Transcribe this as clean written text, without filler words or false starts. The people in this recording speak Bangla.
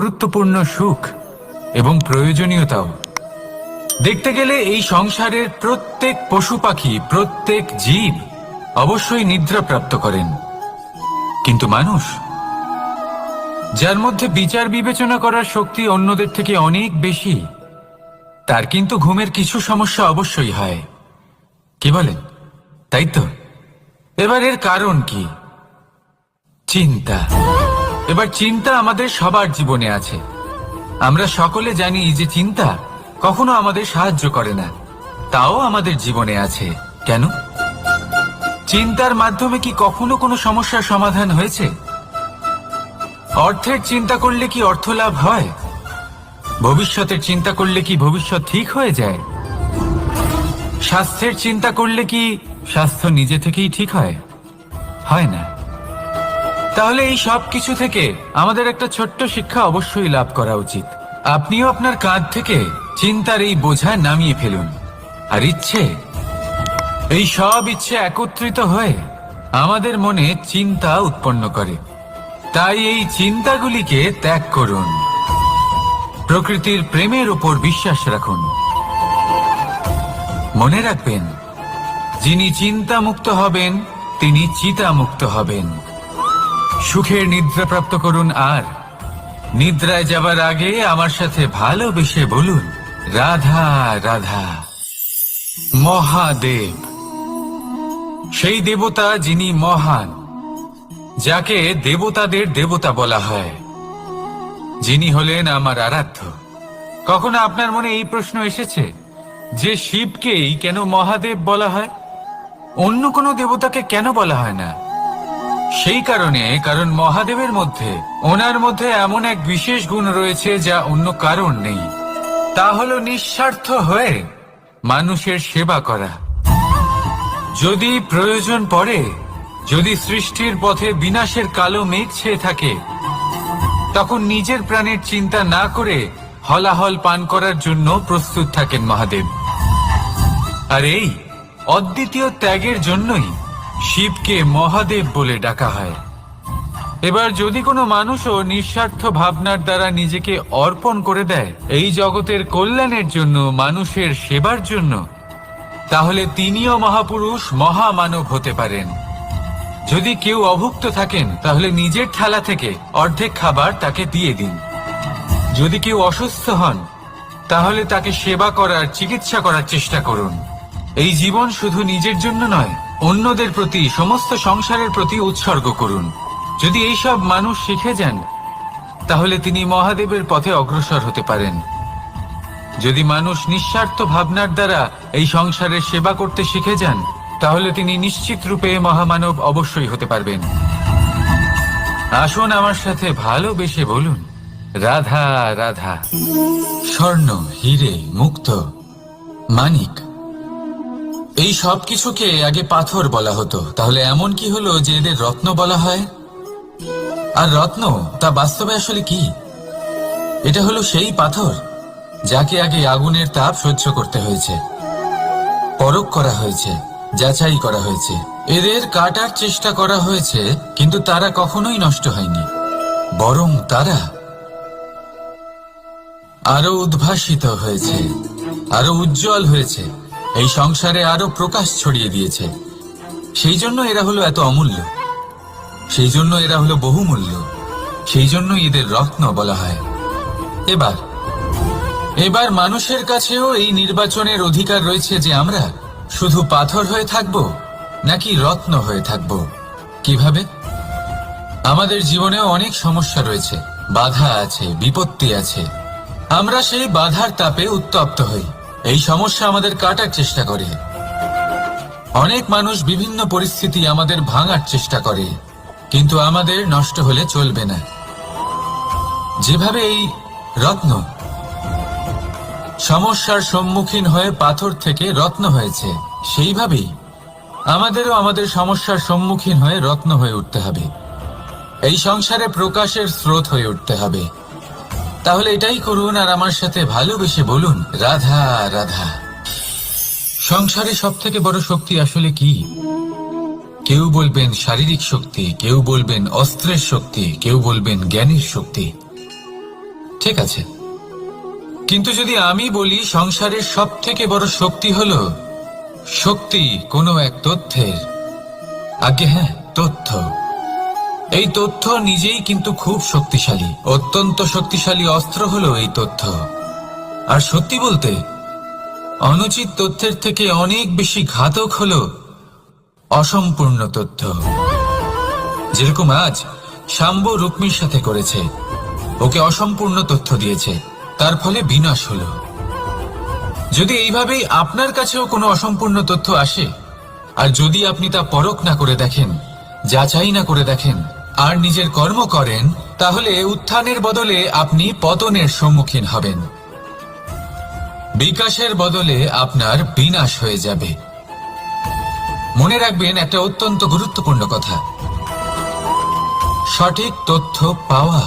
গুরুত্বপূর্ণ সুখ এবং প্রয়োজনীয়তাও। দেখতে গেলে এই সংসারের প্রত্যেক পশু পাখি, প্রত্যেক জীব অবশ্যই নিদ্রা প্রাপ্ত করেন, কিন্তু মানুষ, যার মধ্যে বিচার বিবেচনা করার শক্তি অন্যদের থেকে অনেক বেশি, তার কিন্তু ঘুমের কিছু সমস্যা অবশ্যই হয়। কি বলেন, তাই তো? এবার এর কারণ কি? চিন্তা। এবার চিন্তা আমাদের সবার জীবনে আছে। আমরা সকলে জানি যে চিন্তা কখনো আমাদের সাহায্য করে না, তাও আমাদের জীবনে আছে। কেন? চিন্তার মাধ্যমে কি কখনো কোনো সমস্যার সমাধান হয়েছে? অর্থের চিন্তা করলে কি অর্থ লাভ হয়? ভবিষ্যতের চিন্তা করলে কি ভবিষ্যৎ ঠিক হয়ে যায়? স্বাস্থ্যের চিন্তা করলে কি স্বাস্থ্য নিজে থেকেই ঠিক হয়? হয় না। তাহলে এই সব কিছু থেকে আমাদের একটা ছোট্ট শিক্ষা অবশ্যই লাভ করা উচিত। আপনিও আপনার কাঁধ থেকে চিন্তার এই বোঝা নামিয়ে ফেলুন। আর এই সব ইচ্ছে একত্রিত হয়ে আমাদের মনে চিন্তা উৎপন্ন করে। তাই এই চিন্তাগুলিকে ত্যাগ করুন। প্রকৃতির প্রেমের উপর বিশ্বাস রাখুন। মনে রাখবেন, যিনি চিন্তা মুক্ত হবেন তিনি চিতা মুক্ত হবেন। সুখের নিদ্রা প্রাপ্ত করুন, আর নিদ্রায় যাবার আগে আমার সাথে ভালোবেসে বলুন, রাধা রাধা। মহাদেব, সেই দেবতা যিনি মহান, যাকে দেবতাদের দেবতা বলা হয়, যিনি হলেন আমার আরাধ্য। কখনো আপনার মনে এই প্রশ্ন এসেছে যে শিবকেই কেন মহাদেব বলা হয়, অন্য কোনো দেবতাকে কেন বলা হয় না? সেই কারণ মহাদেবের মধ্যে, ওনার মধ্যে এমন এক বিশেষ গুণ রয়েছে যা অন্য কারণ নেই। তা হলো নিঃস্বার্থ হয়ে মানুষের সেবা করা। যদি প্রয়োজন পড়ে, যদি সৃষ্টির পথে বিনাশের কালো মেঘ ছেয়ে থাকে, তখন নিজের প্রাণের চিন্তা না করে হলাহল পান করার জন্য প্রস্তুত থাকেন মহাদেব। আর এই অদ্বিতীয় ত্যাগের জন্যই শিবকে মহাদেব বলে ডাকা হয়। এবার যদি কোনো মানুষও নিঃস্বার্থ ভাবনার দ্বারা নিজেকে অর্পণ করে দেয় এই জগতের কল্যাণের জন্য, মানুষের সেবার জন্য, তাহলে তিনিও মহাপুরুষ, মহামানব হতে পারেন। যদি কেউ অভুক্ত থাকেন, তাহলে নিজের থালা থেকে অর্ধেক খাবার তাকে দিয়ে দিন। যদি কেউ অসুস্থ হন, তাহলে তাকে সেবা করার, চিকিৎসা করার চেষ্টা করুন। এই জীবন শুধু নিজের জন্য নয়, অন্যদের প্রতি, সমস্ত সংসারের প্রতি উৎসর্গ করুন। যদি এইসব মানুষ শিখে যান, তাহলে তিনি মহাদেবের পথে অগ্রসর হতে পারেন। যদি মানুষ নিঃস্বার্থ ভাবনার দ্বারা এই সংসারের সেবা করতে শিখে যান, তাহলে তিনি নিশ্চিত রূপে মহামানব অবশ্যই হতে পারবেন। আসুন আমার সাথে ভালোবেসে বলুন, রাধা রাধা। স্বর্ণ, হিরে, মুক্ত, মানিক, এই সব কিছুকে আগে পাথর বলা হতো। তাহলে এমন কি হলো যে এদের রত্ন বলা হয়? আর রত্ন তা বাস্তবে আসলে কি? এটা হলো সেই পাথর যাকে আগে আগুনের তাপ সহ্য করতে হয়েছে, পরখ করা হয়েছে, যাচাই করা হয়েছে, এদের কাটার চেষ্টা করা হয়েছে, কিন্তু তারা কখনোই নষ্ট হয়নি, বরং তারা আরো উদ্ভাসিত হয়েছে, আরো উজ্জ্বল হয়েছে, এই সংসারে আরো প্রকাশ ছড়িয়ে দিয়েছে। সেই জন্য এরা হলো এত অমূল্য, সেই জন্য এরা হলো বহুমূল্য, সেই জন্য এদের রত্ন বলা হয়। এবার মানুষের কাছেও এই নির্বাচনের অধিকার রয়েছে যে আমরা শুধু পাথর হয়ে থাকব নাকি রত্ন হয়ে থাকব। কিভাবে? আমাদের জীবনেও অনেক সমস্যা রয়েছে, বাধা আছে, বিপত্তি আছে। আমরা সেই বাধার তাপে উত্তপ্ত হই, এই সমস্যা আমাদের কাটার চেষ্টা করে। অনেক মানুষ বিভিন্ন পরিস্থিতি আমাদের ভাঙার চেষ্টা করে, কিন্তু আমাদের নষ্ট হলে চলবে না। যেভাবে এই রত্ন সমস্যার সম্মুখীন হয়ে পাথর থেকে রত্ন হয়েছে, সেইভাবেই আমাদেরও আমাদের সমস্যার সম্মুখীন হয়ে রত্ন হয়ে উঠতে হবে, এই সংসারে প্রকাশের স্রোত হয়ে উঠতে হবে। তাহলে এটাই করুন আর আমার সাথে ভালোবেসে বলুন, রাধা রাধা। সংসারে সব থেকে বড় শক্তি আসলে কি? কেউ বলবেন শারীরিক শক্তি, কেউ বলবেন অস্ত্রের শক্তি, কেউ বলবেন জ্ঞানের শক্তি। ঠিক আছে, কিন্তু যদি আমি বলি সংসারের সব থেকে বড় শক্তি হলো শক্তি কোনো এক তথ্যের, আগে হ্যাঁ, তথ্য। এই তথ্য নিজেই কিন্তু খুব শক্তিশালী, অত্যন্ত শক্তিশালী অস্ত্র হলো এই তথ্য। আর সত্যি বলতে অনুচিত তথ্যের থেকে অনেক বেশি ঘাতক হলো অসম্পূর্ণ তথ্য। যেরকম আজ শাম্ব রুক্মির সাথে করেছে, ওকে অসম্পূর্ণ তথ্য দিয়েছে, তার ফলে বিনাশ হলো। যদি এইভাবেই আপনার কাছেও কোনো অসম্পূর্ণ তথ্য আসে, আর যদি আপনি তা পরখ না করে দেখেন, যাচাই না করে দেখেন, আর নিজের কর্ম করেন, তাহলে উত্থানের বদলে আপনি পতনের সম্মুখীন হবেন। বিকাশের বদলে আপনার বিনাশ হয়ে যাবে। মনে রাখবেন একটা অত্যন্ত গুরুত্বপূর্ণ কথা, সঠিক তথ্য পাওয়া